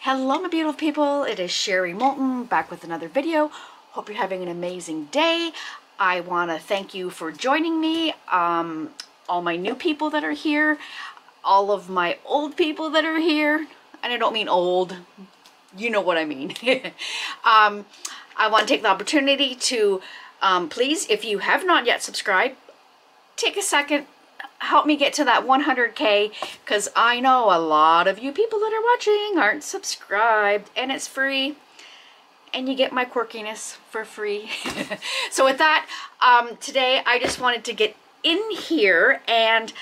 Hello my beautiful people, it is Sherry Moulton back with another video. Hope you're having an amazing day. I want to thank you for joining me, all my new people that are here, all of my old people that are here, and I don't mean old, you know what I mean. I want to take the opportunity to please, if you have not yet subscribed, take a second, help me get to that 100K, because I know a lot of you people that are watching aren't subscribed, and it's free and you get my quirkiness for free. So with that, today I just wanted to get in here, and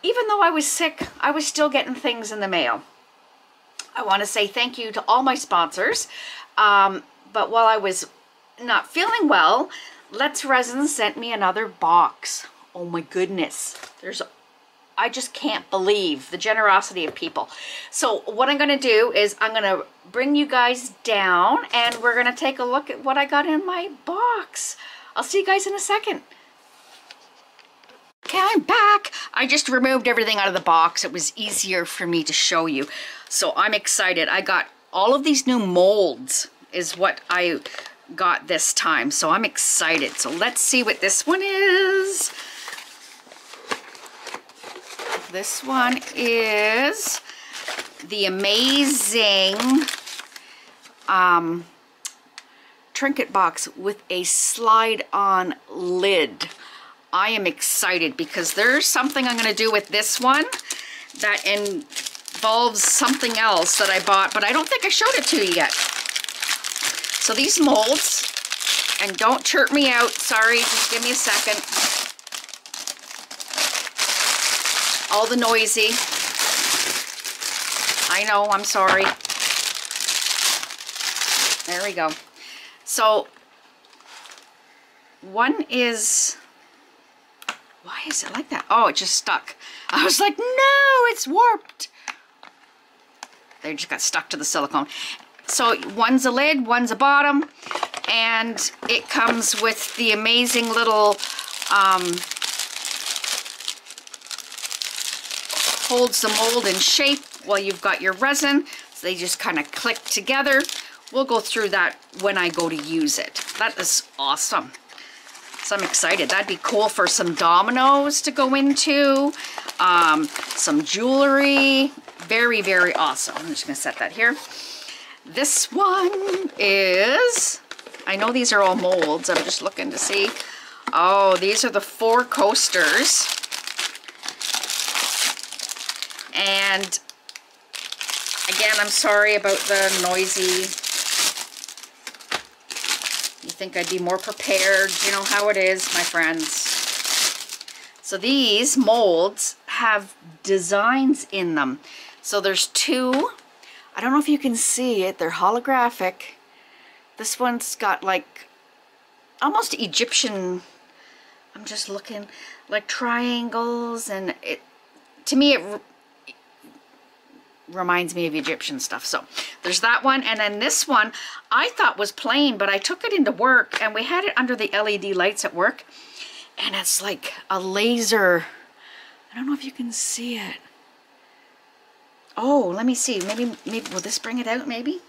even though I was sick, I was still getting things in the mail. I want to say thank you to all my sponsors, but while I was not feeling well, Rez Resin sent me another box. Oh my goodness, I just can't believe the generosity of people. So what I'm gonna do is I'm gonna bring you guys down and we're gonna take a look at what I got in my box. I'll see you guys in a second. Okay, I'm back. I just removed everything out of the box. It was easier for me to show you. So I'm excited. I got all of these new molds is what I got this time. So I'm excited. So let's see what this one is. This one is the amazing trinket box with a slide-on lid. I am excited because there's something I'm going to do with this one that involves something else that I bought, but I don't think I showed it to you yet. So these molds, and don't chirp me out, sorry, just give me a second. All the noisy. I know, I'm sorry. There we go. So, one is, why is it like that? Oh, it just stuck. I was like, no, it's warped. They just got stuck to the silicone. So, one's a lid, one's a bottom, and it comes with the amazing little, holds the mold in shape while you've got your resin. So they just kind of click together. We'll go through that when I go to use it. That is awesome. So I'm excited. That'd be cool for some dominoes to go into, some jewelry. Very, very awesome. I'm just gonna set that here. This one is, I know these are all molds. I'm just looking to see. Oh, these are the 4 coasters. And again, I'm sorry about the noisy. You think I'd be more prepared. You know how it is, my friends. So these molds have designs in them. So there's 2. I don't know if you can see it. They're holographic. This one's got like almost Egyptian, I'm just looking, like triangles, and it, to me, it reminds me of Egyptian stuff. So there's that one, and then this one I thought was plain, but I took it into work and we had it under the LED lights at work, and it's like a laser. I don't know if you can see it. Oh, let me see. Maybe will this bring it out? Maybe.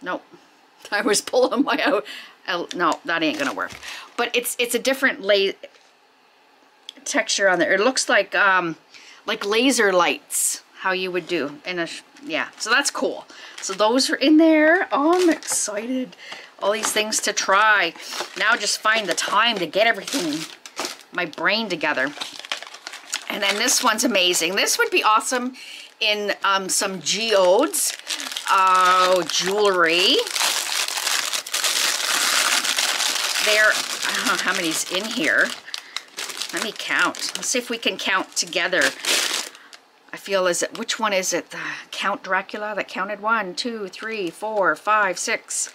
Nope. I was pulling my out. No, that ain't gonna work. But it's a different texture on there. It looks like laser lights, how you would do in a, yeah, so that's cool. So those are in there. Oh, I'm excited. All these things to try. Now just find the time to get everything, my brain together. And then this one's amazing. This would be awesome in some geodes. Oh, jewelry. There, I don't know how many's in here. Let me count. Let's see if we can count together. I feel, is it, which one is it? The Count Dracula that counted 1, 2, 3, 4, 5, 6,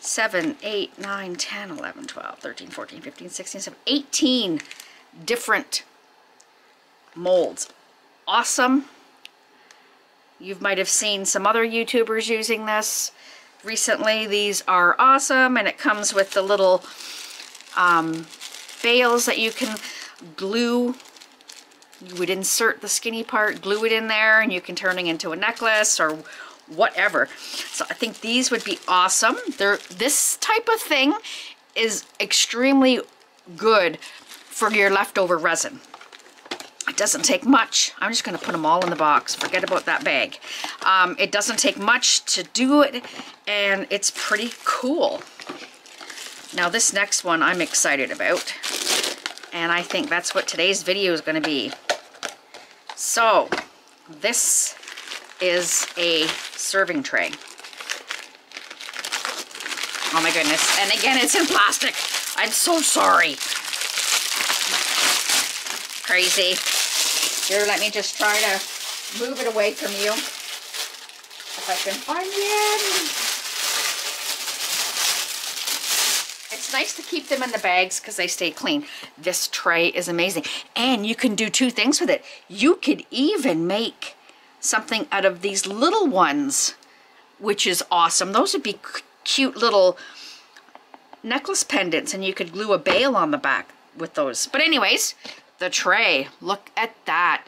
7, 8, 9, 10, 11, 12, 13, 14, 15, 16, 17, 18 different molds. Awesome. You might have seen some other YouTubers using this recently. These are awesome, and it comes with the little bales that you can glue You would insert the skinny part, glue it in there, and you can turn it into a necklace or whatever. So I think these would be awesome. This type of thing is extremely good for your leftover resin. It doesn't take much. I'm just gonna put them all in the box. Forget about that bag. It doesn't take much to do it, and it's pretty cool. Now this next one I'm excited about, and I think that's what today's video is gonna be. So this is a serving tray. Oh my goodness, and again, it's in plastic. I'm so sorry. Crazy. Here, let me just try to move it away from you. If I can find it. It's nice to keep them in the bags because they stay clean. This tray is amazing. And you can do two things with it. You could even make something out of these little ones, which is awesome. Those would be cute little necklace pendants, and you could glue a bail on the back with those. But anyways, the tray, look at that.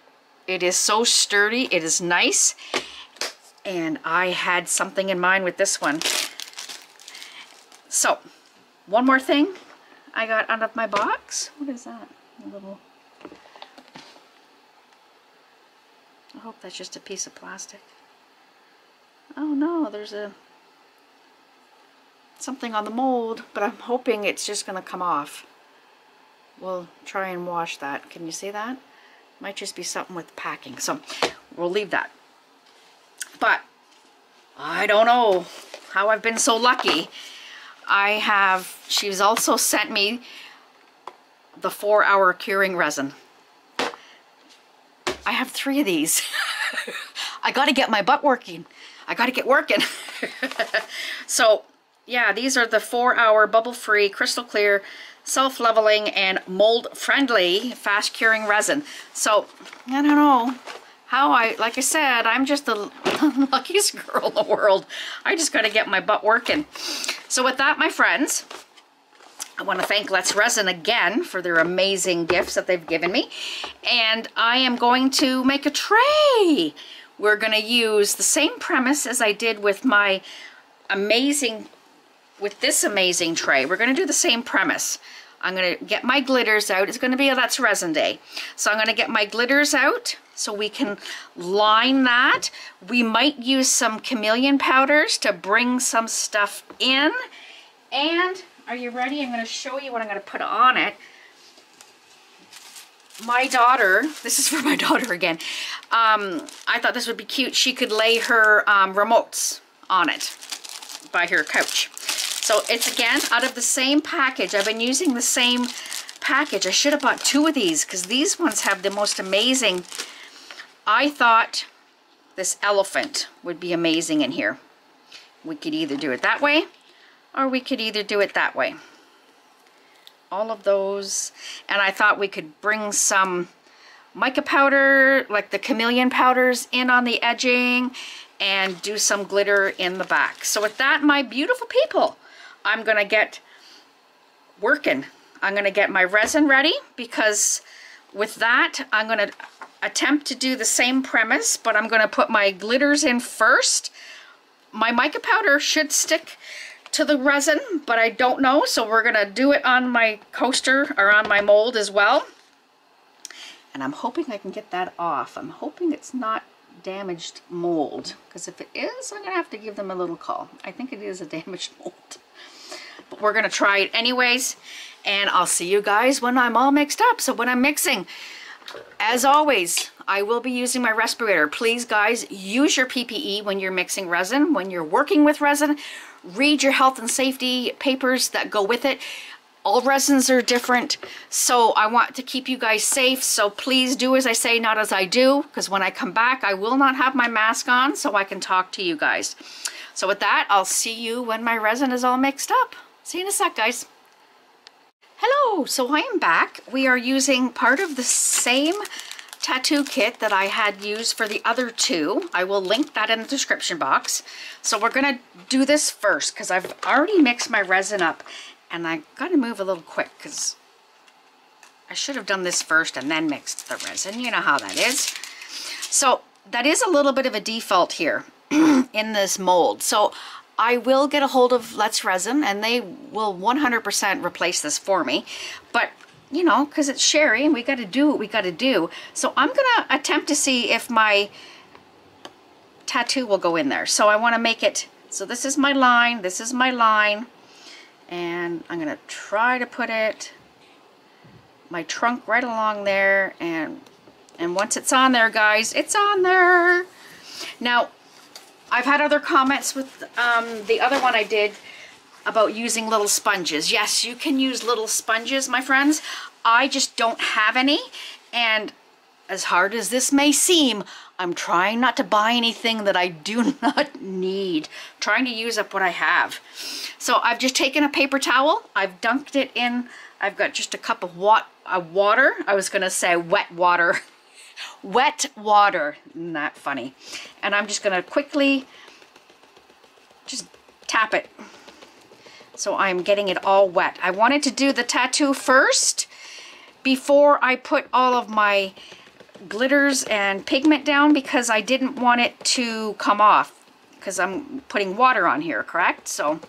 It is so sturdy, it is nice. And I had something in mind with this one. So, one more thing I got out of my box. What is that? A little... I hope that's just a piece of plastic. Oh no, there's something on the mold, but I'm hoping it's just gonna come off. We'll try and wash that. Can you see that? Might just be something with packing, so we'll leave that. But I don't know how I've been so lucky. She's also sent me the 4-hour curing resin. I have 3 of these. I gotta get my butt working. I gotta get working. So yeah, these are the 4-hour bubble-free, crystal clear, self-leveling, and mold-friendly fast curing resin. So I don't know how like I said, I'm just the luckiest girl in the world. I just gotta get my butt working. So with that, my friends, I want to thank Let's Resin again for their amazing gifts that they've given me. And I am going to make a tray. We're going to use the same premise as I did with my this amazing tray. We're going to do the same premise. I'm going to get my glitters out. It's going to be a Let's Resin day. So I'm going to get my glitters out so we can line that. We might use some chameleon powders to bring some stuff in. And are you ready? I'm going to show you what I'm going to put on it. My daughter, this is for my daughter again. I thought this would be cute. She could lay her remotes on it by her couch. So it's again out of the same package. I've been using the same package. I should have bought 2 of these because these ones have the most amazing. I thought this elephant would be amazing in here. We could either do it that way, or we could either do it that way. All of those. And I thought we could bring some mica powder, like the chameleon powders, in on the edging and do some glitter in the back. So with that, my beautiful people, I'm gonna get working. I'm gonna get my resin ready, because with that, I'm gonna attempt to do the same premise, but I'm gonna put my glitters in first. My mica powder should stick to the resin, but I don't know, so we're gonna do it on my coaster or on my mold as well. And I'm hoping I can get that off. I'm hoping it's not damaged mold, because if it is, I'm gonna have to give them a little call. I think it is a damaged mold, but we're gonna try it anyways, and I'll see you guys when I'm all mixed up. So when I'm mixing, as always, I will be using my respirator. Please guys, use your PPE when you're mixing resin, when you're working with resin. Read your health and safety papers that go with it. All resins are different, so I want to keep you guys safe. So please do as I say, not as I do, because when I come back, I will not have my mask on so I can talk to you guys. So with that, I'll see you when my resin is all mixed up. See you in a sec, guys. Hello, so I am back. We are using part of the same tattoo kit that I had used for the other 2. I will link that in the description box. So we're gonna do this first because I've already mixed my resin up, and I gotta move a little quick because I should have done this first and then mixed the resin. You know how that is. So that is a little bit of a default here. in this mold. So I will get a hold of Let's Resin and they will 100% replace this for me. But you know, because it's Sherry and we got to do what we got to do. So I'm going to attempt to see if my tattoo will go in there. So I want to make it, so this is my line, this is my line, and I'm going to try to put it, my trunk right along there, and once it's on there, guys, it's on there. Now, I've had other comments with the other one I did about using little sponges. Yes, you can use little sponges, my friends. I just don't have any, and as hard as this may seem, I'm trying not to buy anything that I do not need. I'm trying to use up what I have. So I've just taken a paper towel, I've dunked it in, I've got just a cup of water. I was gonna say wet water. Wet water, isn't that funny? And I'm just gonna quickly just tap it. So I'm getting it all wet. I wanted to do the tattoo first before I put all of my glitters and pigment down because I didn't want it to come off because I'm putting water on here, correct? So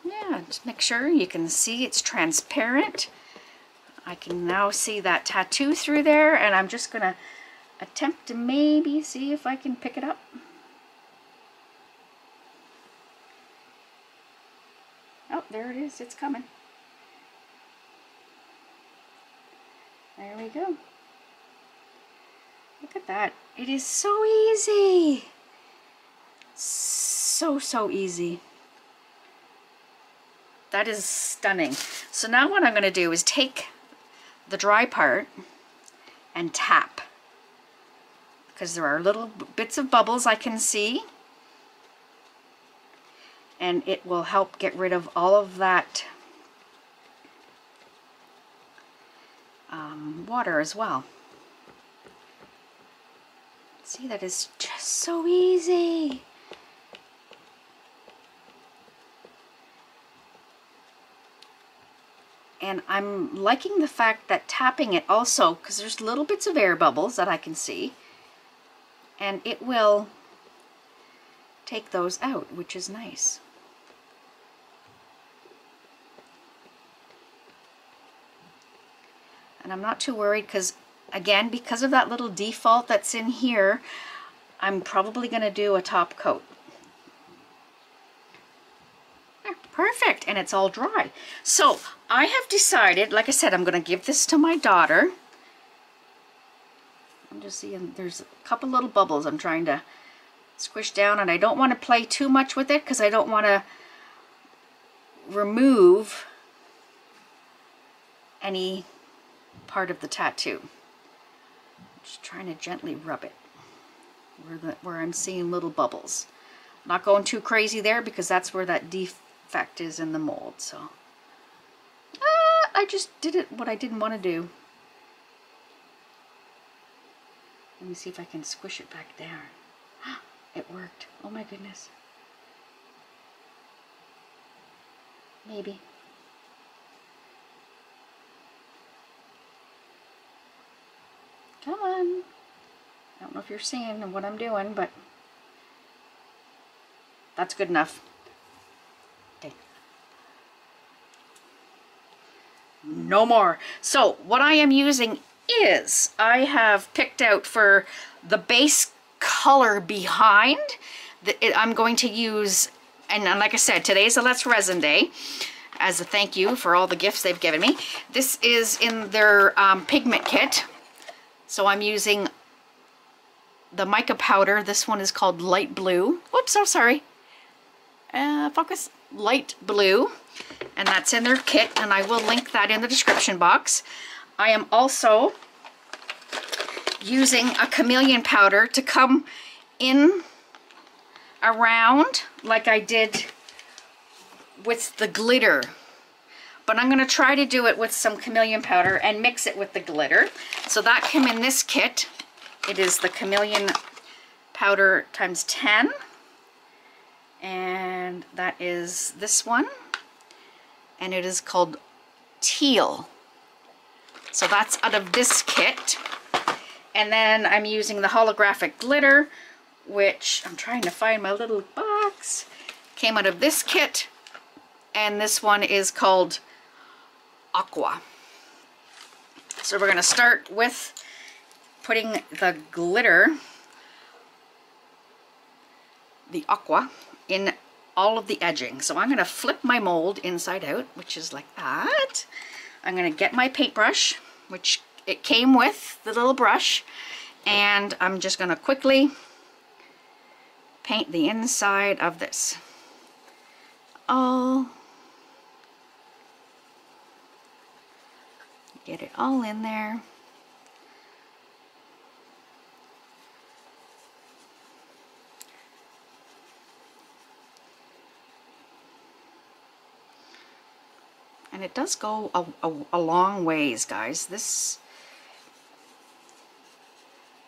yeah, just make sure you can see it's transparent. I can now see that tattoo through there, and I'm just gonna attempt to maybe see if I can pick it up. Oh, there it is. It's coming. There we go. Look at that. It is so easy. So easy. That is stunning. So now what I'm going to do is take the dry part and tap. Because there are little bits of bubbles I can see. And it will help get rid of all of that water as well. See, that is just so easy. And I'm liking the fact that tapping it also, because there's little bits of air bubbles that I can see, and it will take those out, which is nice. And I'm not too worried because, again, because of that little default that's in here, I'm probably going to do a top coat. Perfect, and it's all dry. So I have decided, like I said, I'm going to give this to my daughter. I'm just seeing there's a couple little bubbles I'm trying to squish down, and I don't want to play too much with it because I don't want to remove any part of the tattoo. Just trying to gently rub it where I'm seeing little bubbles. Not going too crazy there because that's where that defect is in the mold. So I just did it what I didn't want to do. Let me see if I can squish it back down. It worked. Oh my goodness. Maybe. Come on. I don't know if you're seeing what I'm doing, but that's good enough. Okay. No more. So what I am using is, I have picked out for the base color behind, I'm going to use, and like I said, today's a Let's Resin Day, as a thank you for all the gifts they've given me. This is in their pigment kit. So I'm using the mica powder. This one is called light blue. Whoops, so sorry. Focus. Light blue. And that's in their kit, and I will link that in the description box. I am also using a chameleon powder to come in around like I did with the glitter. But I'm going to try to do it with some chameleon powder and mix it with the glitter. So that came in this kit. It is the chameleon powder times 10. And that is this one. And it is called Teal. So that's out of this kit. And then I'm using the holographic glitter, which I'm trying to find my little box. Came out of this kit, and this one is called Aqua. So we're going to start with putting the glitter, the Aqua, in all of the edging. So I'm going to flip my mold inside out, which is like that. I'm going to get my paintbrush, which it came with the little brush, and I'm just going to quickly paint the inside of this. Get it all in there. And it does go a long ways, guys. This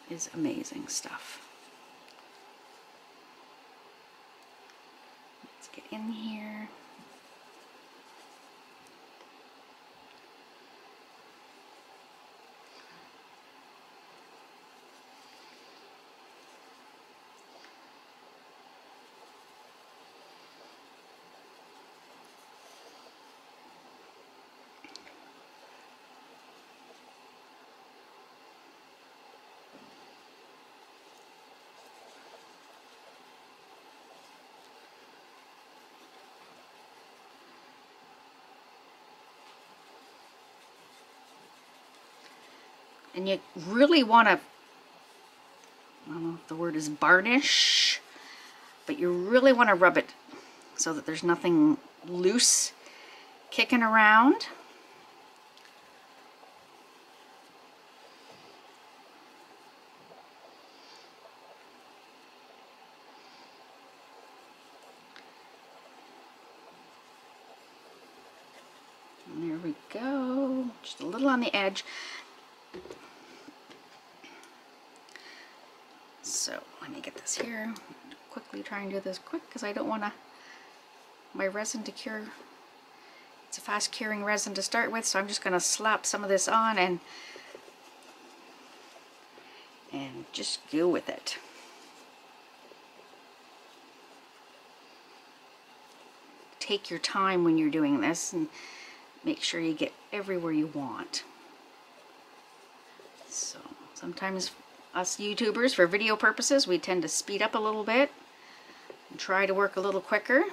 is amazing stuff. Let's get in here. And you really want to, I don't know if the word is varnish, but you really want to rub it so that there's nothing loose kicking around. And there we go, just a little on the edge. So let me get this here. Quickly try and do this quick because I don't want my resin to cure. It's a fast curing resin to start with, so I'm just going to slap some of this on and just go with it. Take your time when you're doing this and make sure you get everywhere you want. So sometimes us YouTubers, for video purposes, we tend to speed up a little bit and try to work a little quicker.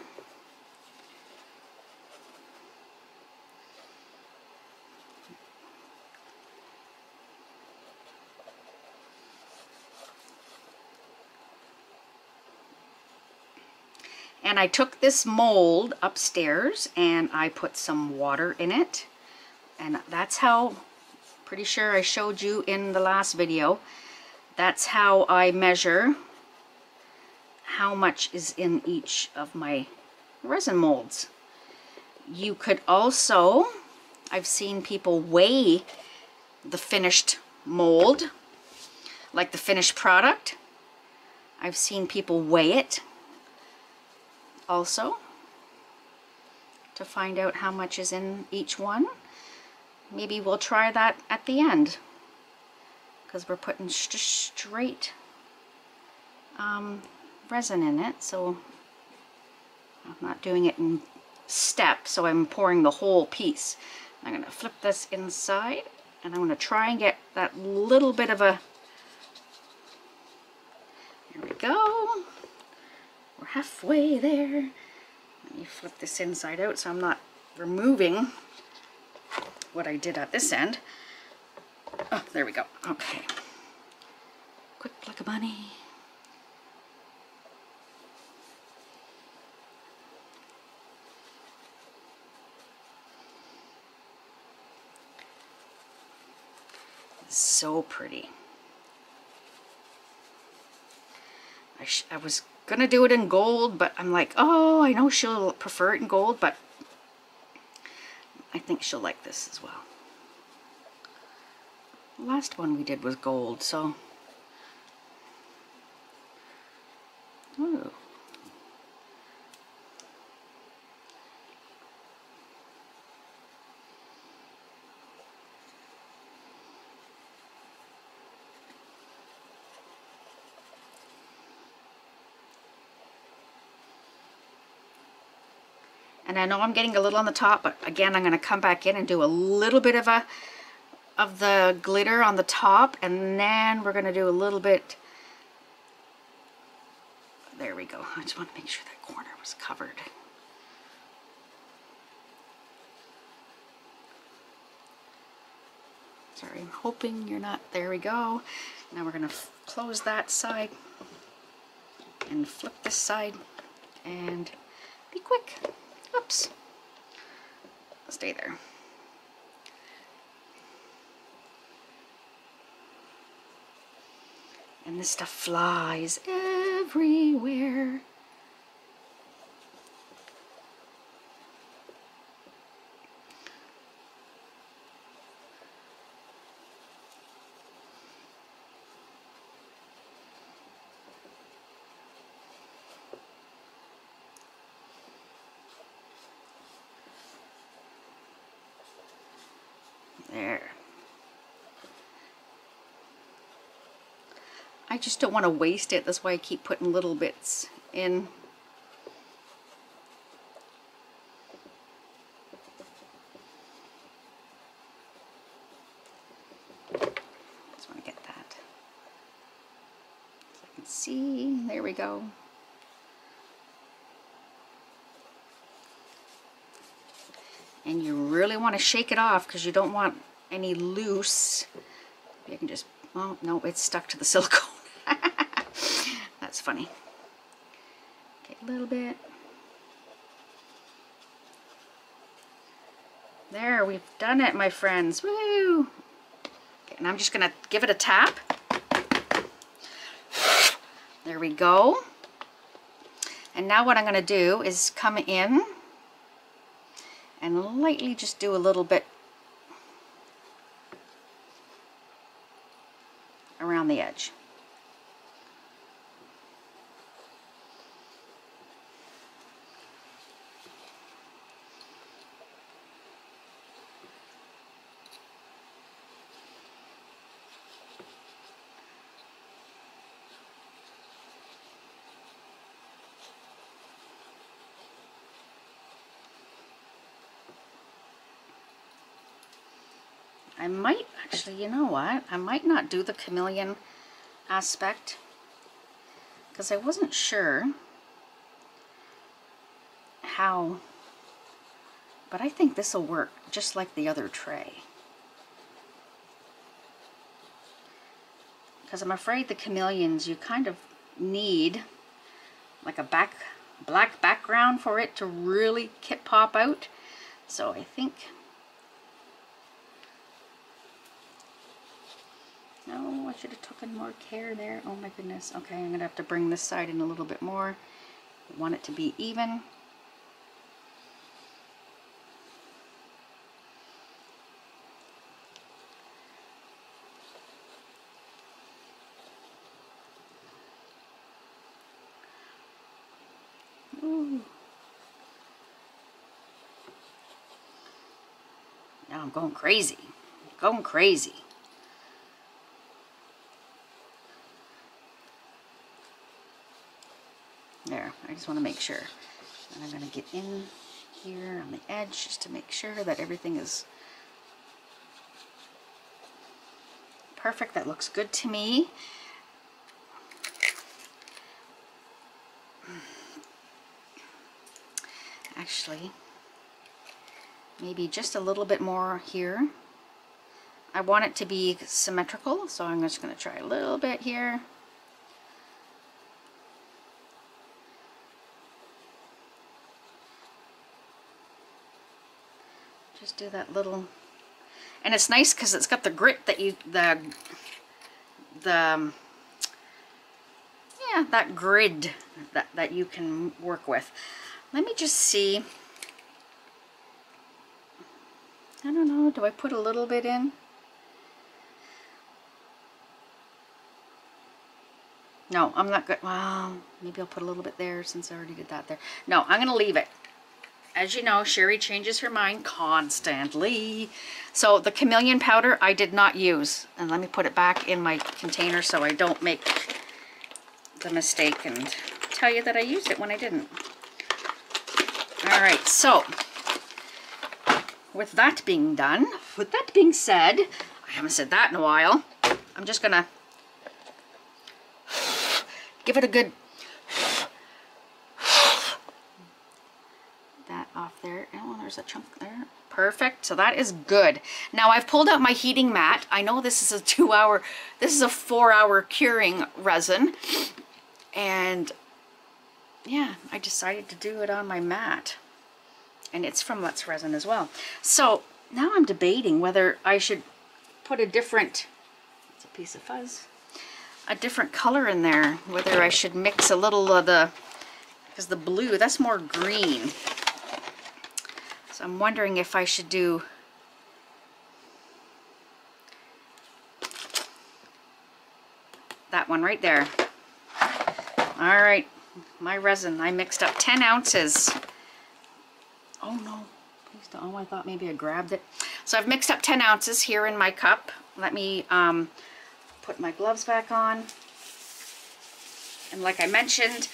And I took this mold upstairs and I put some water in it, and that's how, pretty sure I showed you in the last video, that's how I measure how much is in each of my resin molds. You could also, I've seen people weigh the finished mold, like the finished product. I've seen people weigh it also to find out how much is in each one. Maybe we'll try that at the end, because we're putting straight resin in it, so I'm not doing it in steps, so I'm pouring the whole piece. I'm going to flip this inside, and I'm going to try and get that little bit of a, there we go, we're halfway there. Let me flip this inside out so I'm not removing what I did at this end. Oh, there we go. Okay. Quick like a bunny. So pretty. I was gonna do it in gold, but I'm like, oh, I know she'll prefer it in gold, but I think she'll like this as well. The last one we did was gold, so ooh. And I know I'm getting a little on the top, but again, I'm going to come back in and do a little bit of the glitter on the top, and then we're going to do a little bit. There we go. I just want to make sure that corner was covered. Sorry, I'm hoping you're not. There we go. Now we're going to close that side and flip this side and be quick. Oops. Stay there. And this stuff flies everywhere. There. I just don't want to waste it. That's why I keep putting little bits in. Just want to get that. So I can see. There we go. And you really want to shake it off because you don't want any loose. You can just, oh no, it's stuck to the silicone. That's funny. Okay, a little bit. There, we've done it, my friends. Woo! Okay, and I'm just gonna give it a tap. There we go. And now what I'm gonna do is come in and lightly just do a little bit around the edge. I might, actually, you know what? I might not do the chameleon aspect because I wasn't sure how, but I think this will work just like the other tray. Because I'm afraid the chameleons, you kind of need like a black background for it to really pop out. So I think, no, I should have taken more care there. Oh my goodness. Okay, I'm going to have to bring this side in a little bit more. I want it to be even. Ooh. Now I'm going crazy. Going crazy. There, I just want to make sure. And I'm going to get in here on the edge just to make sure that everything is perfect. That looks good to me. Actually, maybe just a little bit more here. I want it to be symmetrical, so I'm just going to try a little bit here. Just do that little, and it's nice because it's got the grit that you, yeah, that grid that you can work with. Let me just see. I don't know, do I put a little bit in? No, I'm not good. Well, maybe I'll put a little bit there since I already did that there. No, I'm going to leave it. As you know, Sherry changes her mind constantly. So the chameleon powder I did not use. And let me put it back in my container so I don't make the mistake and tell you that I used it when I didn't. All right, so with that being done, with that being said, I haven't said that in a while, I'm just gonna give it a good that off there. Oh, there's a chunk there. Perfect. So that is good. Now I've pulled out my heating mat. I know this is a 2-hour, this is a 4-hour curing resin. And yeah, I decided to do it on my mat. And it's from Rez Resin as well. So now I'm debating whether I should put a different, it's a piece of fuzz, a different color in there. Whether I should mix a little of the, because the blue, that's more green. So I'm wondering if I should do that one right there. All right, my resin, I mixed up 10 ounces. Oh no, please don't. Oh, I thought maybe I grabbed it. So I've mixed up 10 ounces here in my cup. Let me put my gloves back on. And like I mentioned,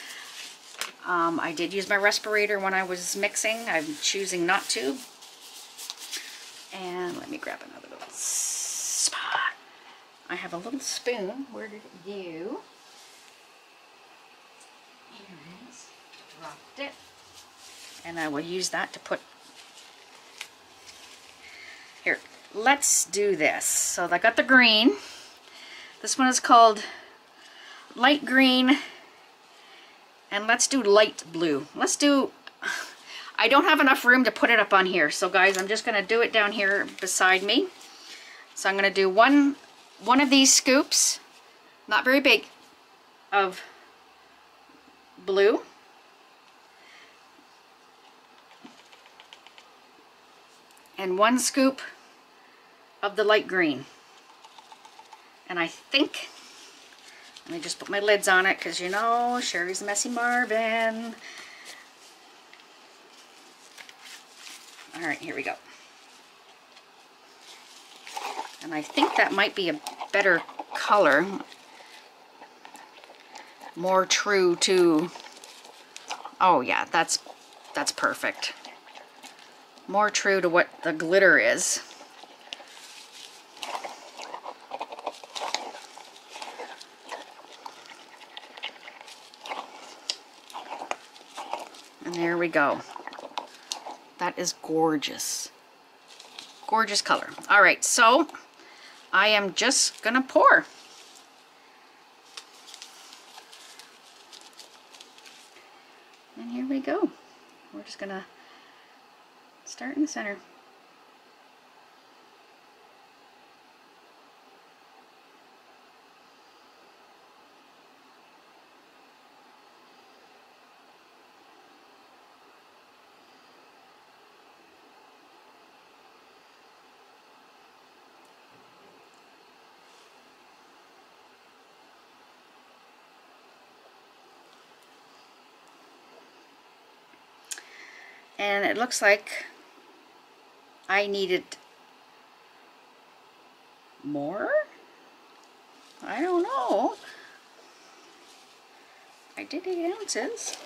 I did use my respirator when I was mixing. I'm choosing not to. And let me grab another little spot. I have a little spoon. Where did it go? Here it is. Dropped it. And I will use that to put... Here, let's do this. So I got the green. This one is called light green. And let's do light blue. Let's do... I don't have enough room to put it up on here. So guys, I'm just going to do it down here beside me. So I'm going to do one of these scoops, not very big, of blue. And 1 scoop of the light green. And I think, let me just put my lids on it because you know, Sherry's Messy Marvin. All right, here we go. And I think that might be a better color. More true to, oh yeah, that's perfect. More true to what the glitter is. And there we go. That is gorgeous. Gorgeous color. All right, so I am just gonna pour. And here we go. We're just gonna start in the center. And it looks like I needed more? I don't know. I did 8 ounces.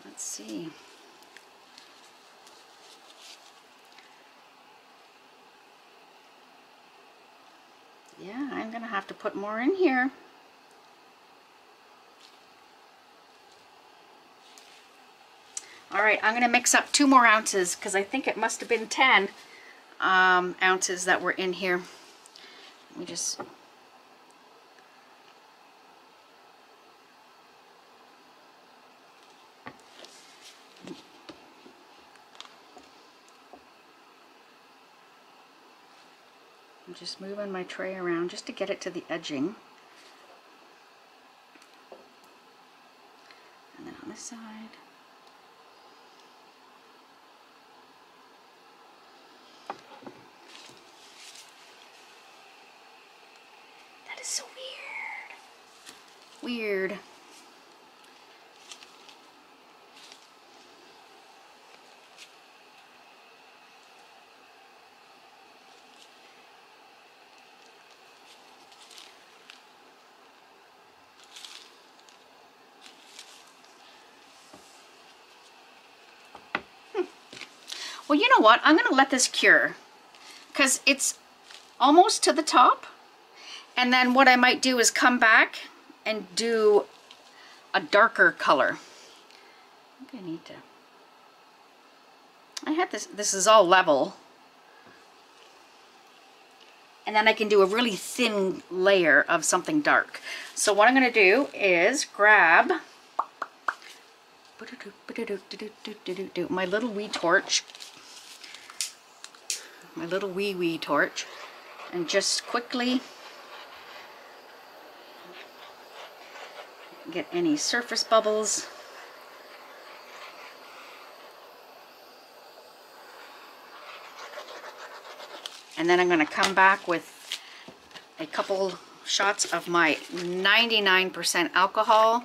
Let's see. Yeah, I'm gonna have to put more in here. All right, I'm gonna mix up 2 more ounces because I think it must have been 10 ounces that were in here. Let me just... I'm just moving my tray around just to get it to the edging. And then on this side. is so weird. Weird. Well, you know what? I'm going to let this cure because it's almost to the top. And then what I might do is come back and do a darker color. I think I need to... I had this is all level. And then I can do a really thin layer of something dark. So what I'm going to do is grab my little wee torch. My little wee torch. And just quickly get any surface bubbles. And then I'm going to come back with a couple shots of my 99% alcohol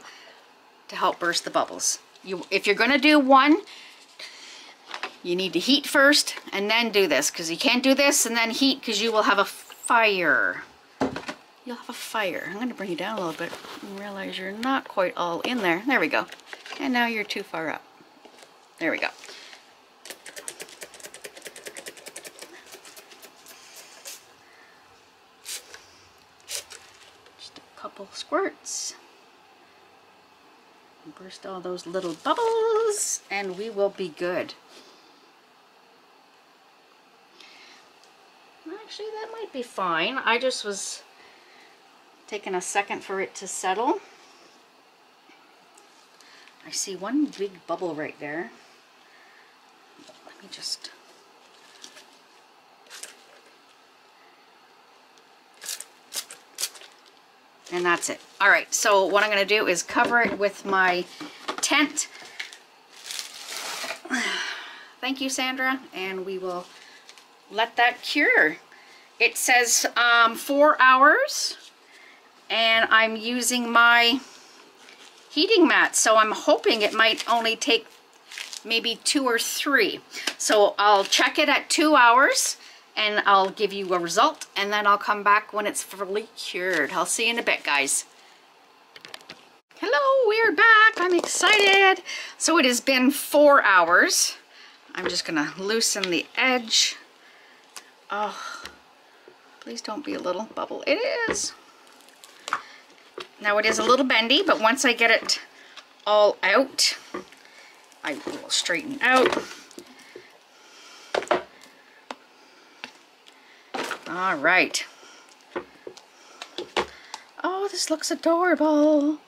to help burst the bubbles. If you're going to do one, you need to heat first and then do this, because you can't do this and then heat, because you will have a fire. You'll have a fire. I'm going to bring you down a little bit and realize you're not quite all in there. There we go. And now you're too far up. There we go. Just a couple squirts. And burst all those little bubbles and we will be good. Actually, that might be fine. I just was taking a second for it to settle. I see one big bubble right there. Let me just... And that's it. All right, so what I'm going to do is cover it with my tent. Thank you, Sandra. And we will let that cure. It says 4 hours, and I'm using my heating mat, so I'm hoping it might only take maybe 2 or 3. So I'll check it at 2 hours, and I'll give you a result, and then I'll come back when it's fully cured. I'll see you in a bit, guys. Hello, we're back. I'm excited. So it has been 4 hours. I'm just gonna loosen the edge. Oh. Please don't be a little bubble. It is. Now it is a little bendy, but once I get it all out, I will straighten out. All right. Oh, this looks adorable.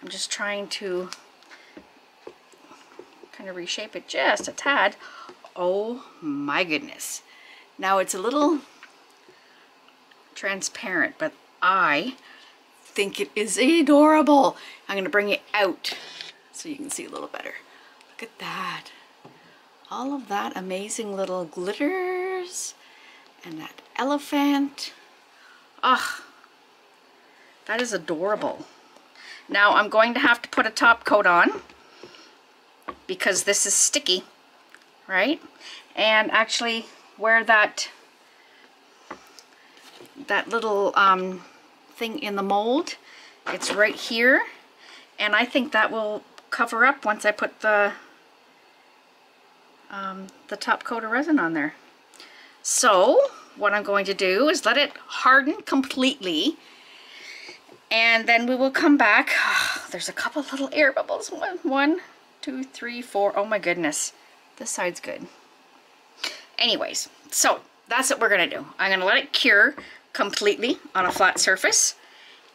I'm just trying to kind of reshape it just a tad. Oh my goodness. Now it's a little transparent, but I think it is adorable. I'm going to bring it out so you can see a little better. Look at that. All of that amazing little glitters and that elephant. Ah, that is adorable. Now I'm going to have to put a top coat on because this is sticky, right? And actually where that little thing in the mold, it's right here, and I think that will cover up once I put the top coat of resin on there. So what I'm going to do is let it harden completely, and then we will come back. Oh, there's a couple little air bubbles. 1, 2, 3, 4. Oh my goodness, this side's good. Anyways, so that's what we're gonna do. I'm gonna let it cure completely on a flat surface,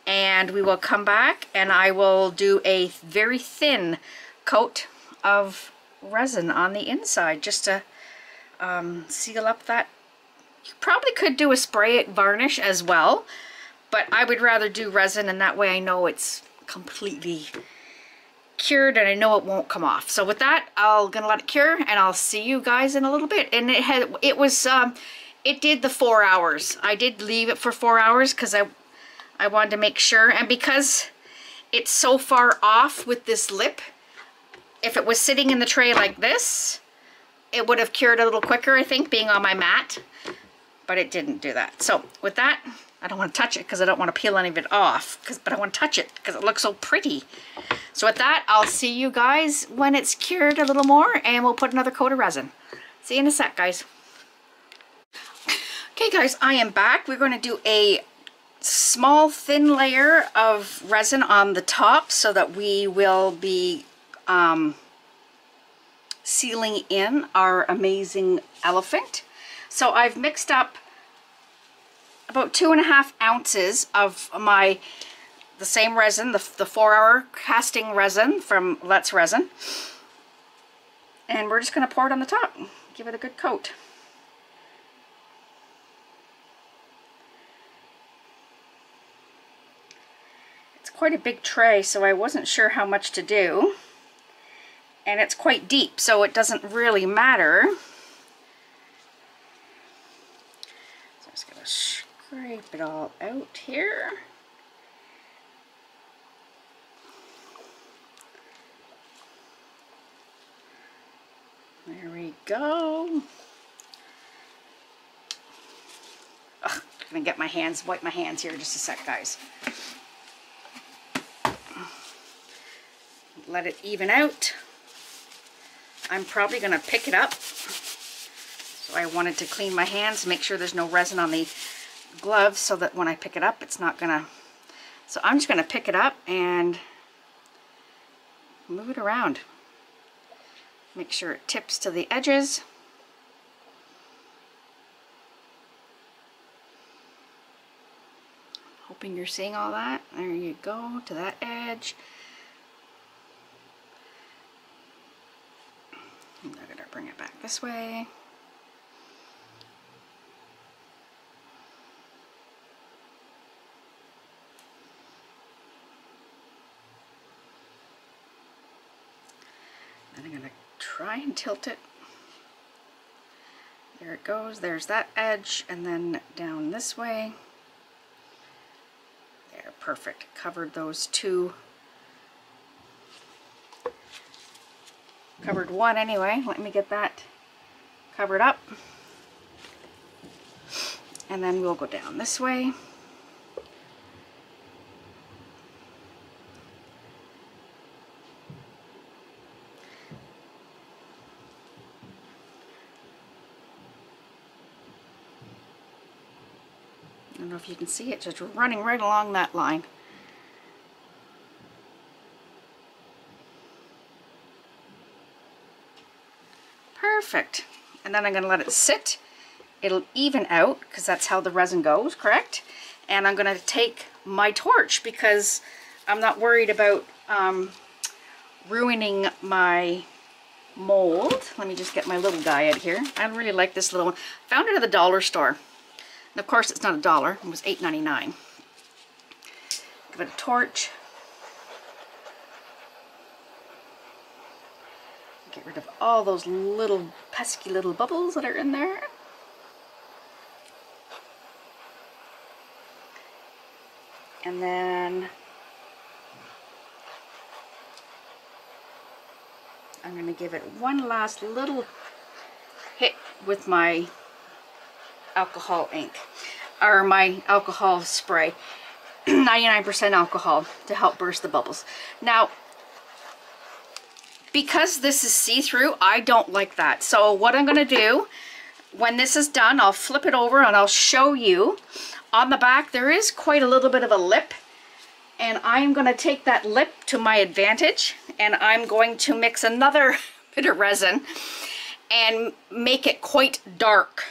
and we will come back and I will do a very thin coat of resin on the inside just to seal up that. You probably could do a spray it varnish as well, but I would rather do resin, and that way I know it's completely cured and I know it won't come off. So with that, I'm gonna let it cure and I'll see you guys in a little bit. And it did the 4 hours. I did leave it for 4 hours because I wanted to make sure, and because it's so far off with this lip, if it was sitting in the tray like this, it would have cured a little quicker, I think, being on my mat, but it didn't do that. So with that, I don't want to touch it because I don't want to peel any of it off, but I want to touch it because it looks so pretty. So with that, I'll see you guys when it's cured a little more, and we'll put another coat of resin. See you in a sec, guys. Okay guys, I am back. We're going to do a small thin layer of resin on the top so that we will be sealing in our amazing elephant. So I've mixed up about 2.5 ounces of the same resin, the 4-hour casting resin from Let's Resin, and we're just going to pour it on the top, give it a good coat. Quite a big tray, so I wasn't sure how much to do, and it's quite deep, so it doesn't really matter. So I'm just going to scrape it all out here. There we go. Ugh, I'm going to get my hands, wipe my hands here just a sec, guys. Let it even out. I'm probably going to pick it up. So I wanted to clean my hands, make sure there's no resin on the gloves so that when I pick it up, it's not going to... So I'm just going to pick it up and move it around. Make sure it tips to the edges. Hoping you're seeing all that. There you go, to that edge. I'm going to bring it back this way. Then I'm going to try and tilt it. There it goes. There's that edge, and then down this way. There, perfect. Covered those two. Covered one anyway. Let me get that covered up. And then we'll go down this way. I don't know if you can see it, just running right along that line. Perfect. And then I'm going to let it sit. It'll even out because that's how the resin goes, correct? And I'm going to take my torch because I'm not worried about ruining my mold. Let me just get my little guy out here. I really like this little one. Found it at the dollar store. And of course it's not $1. It was $8.99. Give it a torch. Get rid of all those little pesky little bubbles that are in there. And then I'm going to give it one last little hit with my alcohol ink, or my alcohol spray. 99% alcohol to help burst the bubbles. Now, because this is see-through, I don't like that. So what I'm going to do, when this is done, I'll flip it over and I'll show you. On the back, there is quite a little bit of a lip. And I'm going to take that lip to my advantage. And I'm going to mix another bit of resin and make it quite dark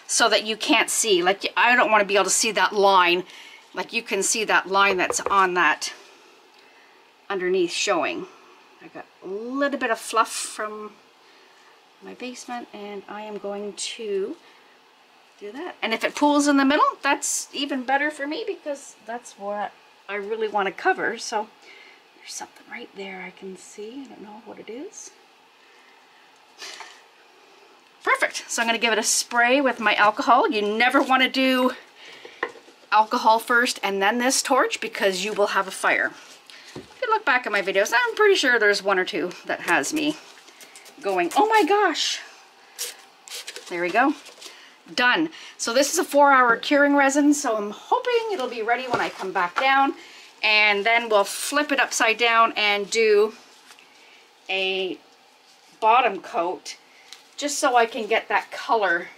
so that you can't see. Like, I don't want to be able to see that line. Like, you can see that line that's on that underneath showing. I got a little bit of fluff from my basement, and I am going to do that. And if it pools in the middle, that's even better for me because that's what I really want to cover. So there's something right there I can see. I don't know what it is. Perfect. So I'm going to give it a spray with my alcohol. You never want to do alcohol first and then this torch because you will have a fire. If you look back at my videos, I'm pretty sure there's one or two that has me going, oh my gosh. There we go. Done. So this is a 4-hour curing resin, so I'm hoping it'll be ready when I come back down, and then we'll flip it upside down and do a bottom coat just so I can get that color,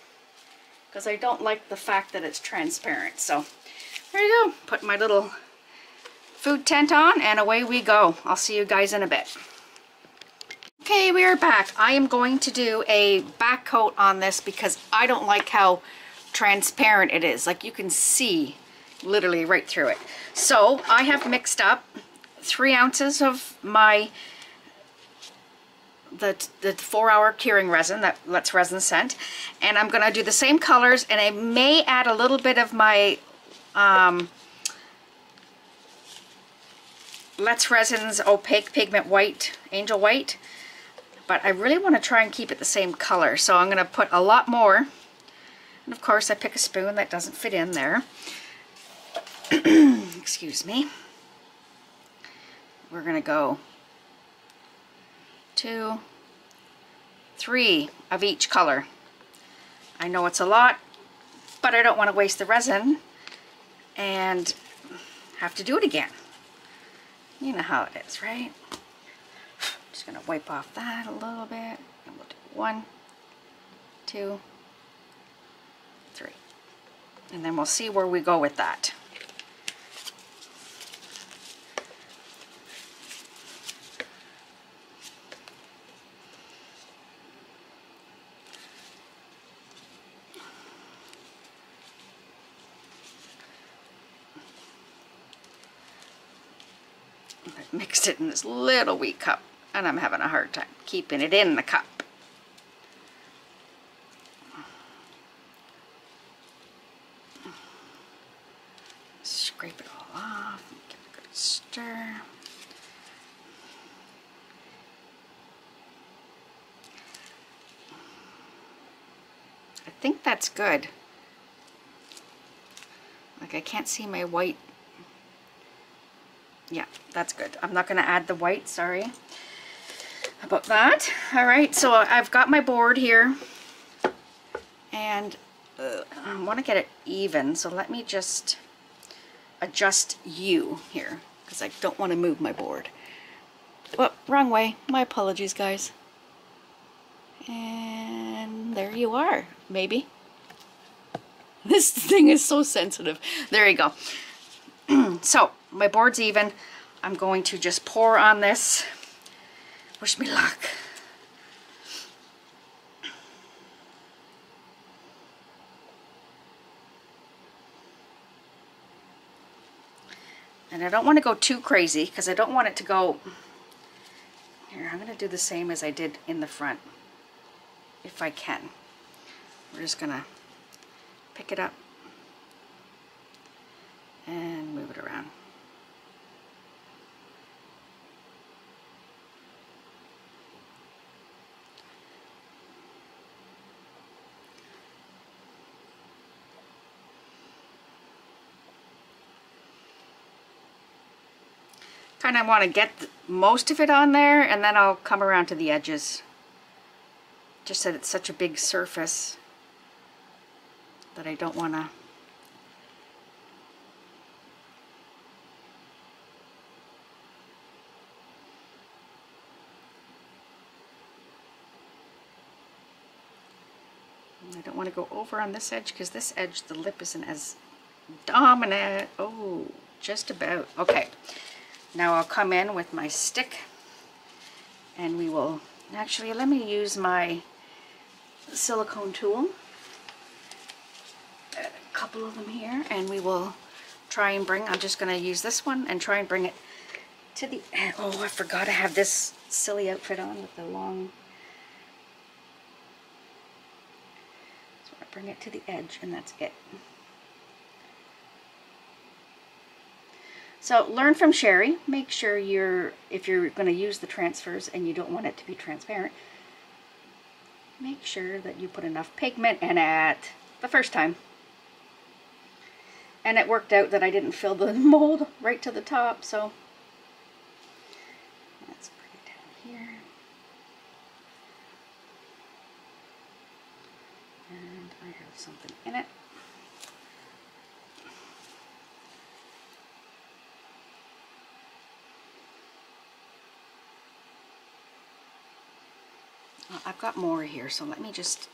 because I don't like the fact that it's transparent. So there you go. Put my little food tent on and away we go. I'll see you guys in a bit. Okay, we are back. I am going to do a back coat on this because I don't like how transparent it is. Like, you can see literally right through it. So I have mixed up 3 ounces of my the 4-hour curing resin, that Let's Resin scent, and I'm gonna do the same colors, and I may add a little bit of my Let's Resin's opaque pigment white, angel white, but I really want to try and keep it the same color, so I'm gonna put a lot more. And of course I pick a spoon that doesn't fit in there. Excuse me. We're gonna go 2, 3 of each color. I know it's a lot, but I don't want to waste the resin and have to do it again. You know how it is, right? Just gonna wipe off that a little bit, and we'll do 1, 2, 3, and then we'll see where we go with that. I mixed it in this little wee cup, and I'm having a hard time keeping it in the cup. Scrape it all off, give it a good stir. I think that's good. Like, I can't see my white. Yeah, that's good. I'm not going to add the white, sorry about that. All right, so I've got my board here, and I want to get it even, so let me just adjust you here, because I don't want to move my board. Oh, wrong way. My apologies, guys. And there you are, maybe. This thing is so sensitive. There you go. So my board's even. I'm going to just pour on this. Wish me luck. And I don't want to go too crazy because I don't want it to go. Here, I'm going to do the same as I did in the front, if I can. We're just going to pick it up and move it around. Kind of want to get most of it on there, and then I'll come around to the edges. Just that it's such a big surface that I don't want to. I don't want to go over on this edge because this edge, the lip isn't as dominant. Oh, just about. Okay, now I'll come in with my stick, and we will, actually let me use my silicone tool. A couple of them here, and we will try and bring, I'm just going to use this one and try and bring it to the, oh, I forgot I have this silly outfit on with the long. Bring it to the edge, and that's it. So learn from Sherry. Make sure if you're going to use the transfers and you don't want it to be transparent, make sure that you put enough pigment in it the first time. And it worked out that I didn't fill the mold right to the top, so let's bring it down here. And I have something in it. Well, I've got more here, so let me just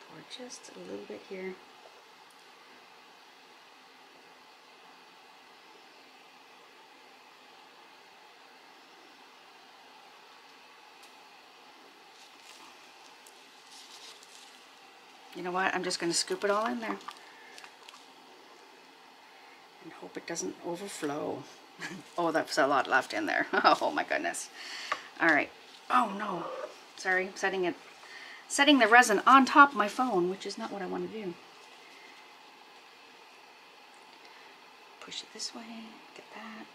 pour just a little bit here. You know what? I'm just going to scoop it all in there. And hope it doesn't overflow. Oh, that's a lot left in there. Oh my goodness. Alright. Oh no. Sorry, I'm setting the resin on top of my phone, which is not what I want to do. Push it this way. Get that.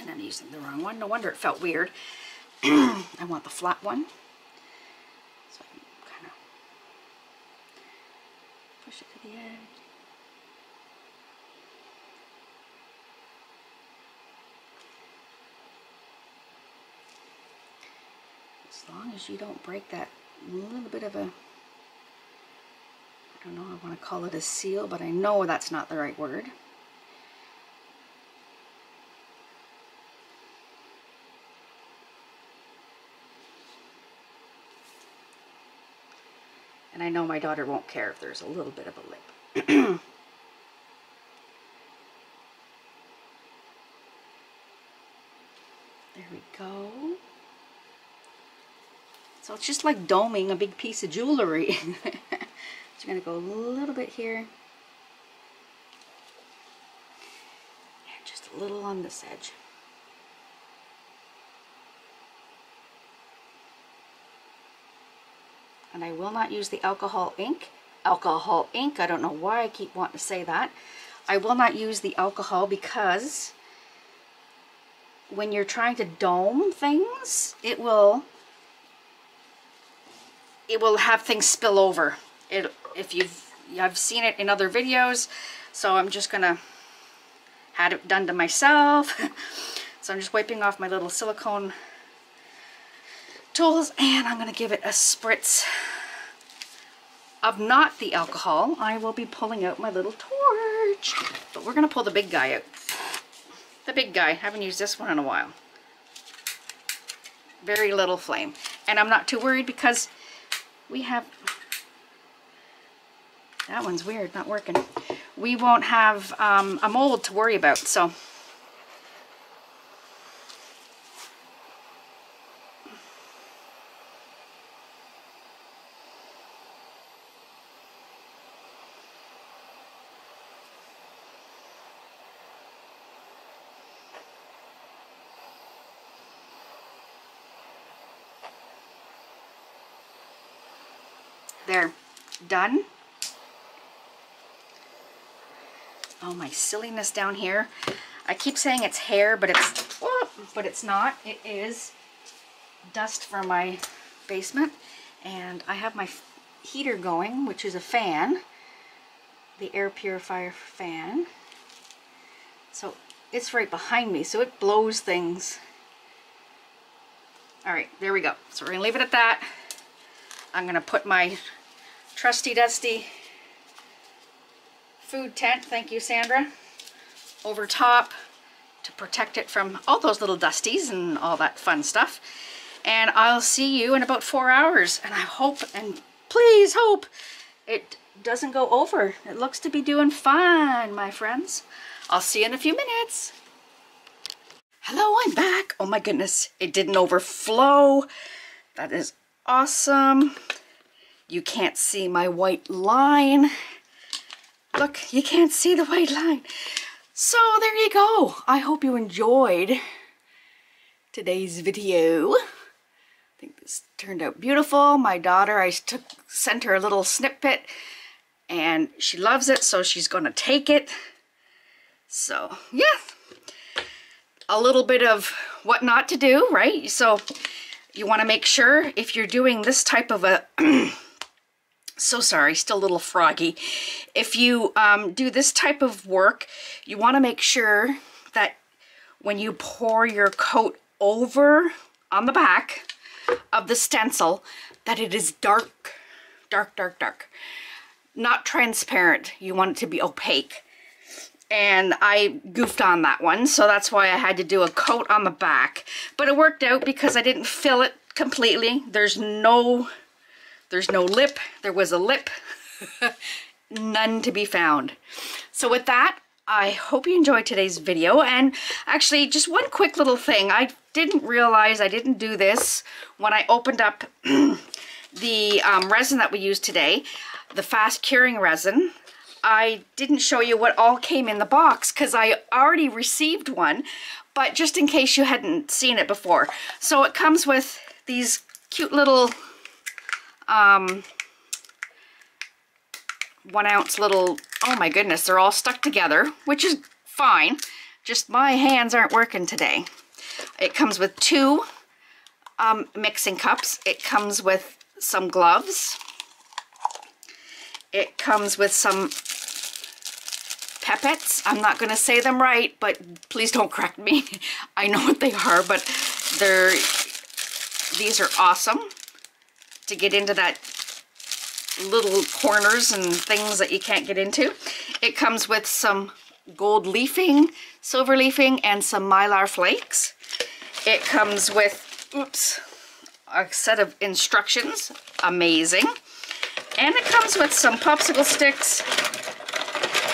And I'm using the wrong one. No wonder it felt weird. I want the flat one. So I can kind of push it to the edge. As long as you don't break that little bit of a, I don't know, I want to call it a seal, but I know that's not the right word. And I know my daughter won't care if there's a little bit of a lip. There we go. So it's just like doming a big piece of jewelry. So you're going to go a little bit here. And just a little on this edge. And I will not use the alcohol ink. Alcohol ink, I don't know why I keep wanting to say that. I will not use the alcohol because when you're trying to dome things, it will have things spill over. I've seen it in other videos, so I'm just gonna had it done to myself. So I'm just wiping off my little silicone tools, and I'm going to give it a spritz of not the alcohol. I will be pulling out my little torch, but we're going to pull the big guy out. The big guy. I haven't used this one in a while. Very little flame. And I'm not too worried because we have, that one's weird, not working. We won't have a mold to worry about, so. There, done. Oh, my silliness down here. I keep saying it's hair, but it's not. It is dust from my basement, and I have my heater going, which is a fan, the air purifier fan. So it's right behind me, so it blows things. All right, there we go. So we're gonna leave it at that. I'm going to put my trusty dusty food tent, thank you Sandra, over top to protect it from all those little dusties and all that fun stuff. And I'll see you in about 4 hours. And I hope, and please hope, it doesn't go over. It looks to be doing fine, my friends. I'll see you in a few minutes. Hello, I'm back. Oh my goodness, it didn't overflow. That is awesome. You can't see my white line. Look, you can't see the white line. So there you go. I hope you enjoyed today's video. I think this turned out beautiful. My daughter, I sent her a little snippet and she loves it, so she's gonna take it. So yeah, a little bit of what not to do, right? So you want to make sure if you're doing this type of a so sorry, still a little froggy. If you do this type of work, you want to make sure that when you pour your coat over on the back of the stencil, that it is dark, dark, dark, dark. Not transparent. You want it to be opaque. And I goofed on that one, so that's why I had to do a coat on the back. But it worked out because I didn't fill it completely. There's no lip. There was a lip. None to be found. So with that, I hope you enjoyed today's video. And actually, just one quick little thing. I didn't realize I didn't do this when I opened up the resin that we used today, the fast curing resin. I didn't show you what all came in the box because I already received one, but just in case you hadn't seen it before. So it comes with these cute little 1 ounce little, oh my goodness, they're all stuck together, which is fine. Just my hands aren't working today. It comes with 2 mixing cups. It comes with some gloves. It comes with some pipettes. I'm not going to say them right, but please don't correct me. I know what they are, but these are awesome to get into that little corners and things that you can't get into. It comes with some gold leafing, silver leafing, and some mylar flakes. It comes with, oops, a set of instructions. Amazing. And it comes with some popsicle sticks.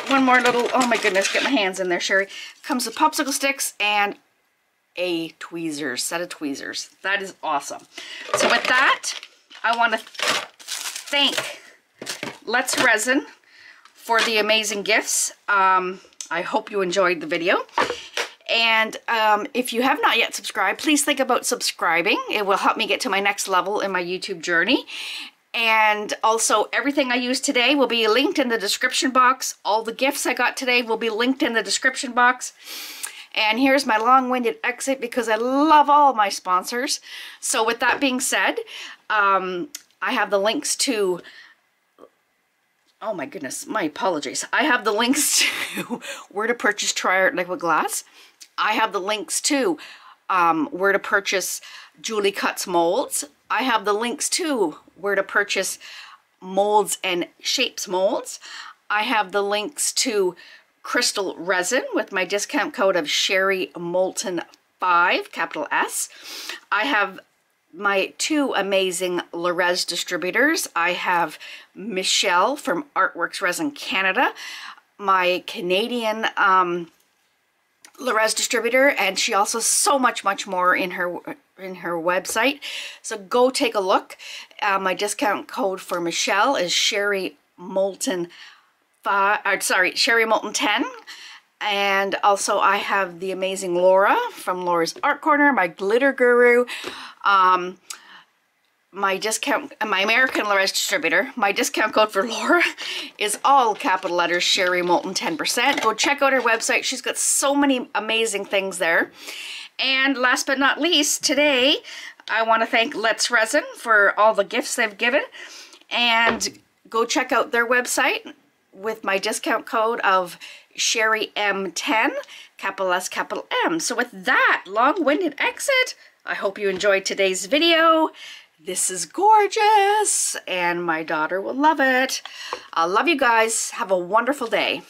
One more little, oh my goodness, get my hands in there, Sherry. Comes with popsicle sticks and a tweezers, set of tweezers. That is awesome. So with that, I want to thank Let's Resin for the amazing gifts. I hope you enjoyed the video. And if you have not yet subscribed, please think about subscribing. It will help me get to my next level in my YouTube journey. And also, everything I used today will be linked in the description box. All the gifts I got today will be linked in the description box. And here's my long-winded exit because I love all my sponsors. So with that being said, I have the links to, oh my goodness, my apologies. I have the links to where to purchase TriArt liquid glass. I have the links to where to purchase Julie Cuts molds. I have the links to where to purchase molds and shapes molds. I have the links to Krystal Resin with my discount code of Sherry Molten 5, capital S. I have my 2 amazing Rez distributors. I have Michelle from Artworks Resin Canada, my Canadian Rez distributor, and she also has so much more in her website. So go take a look. My discount code for Michelle is Sherry Molten 10. And also I have the amazing Laura from Laura's Art Corner, my glitter guru. My American Rez distributor, my discount code for Laura is all capital letters, Sherry Molten 10%. Go check out her website. She's got so many amazing things there. And last but not least, today, I want to thank Let's Resin for all the gifts they've given. And go check out their website with my discount code of Sherry M10, capital S, capital M. So with that long-winded exit, I hope you enjoyed today's video. This is gorgeous, and my daughter will love it. I love you guys. Have a wonderful day.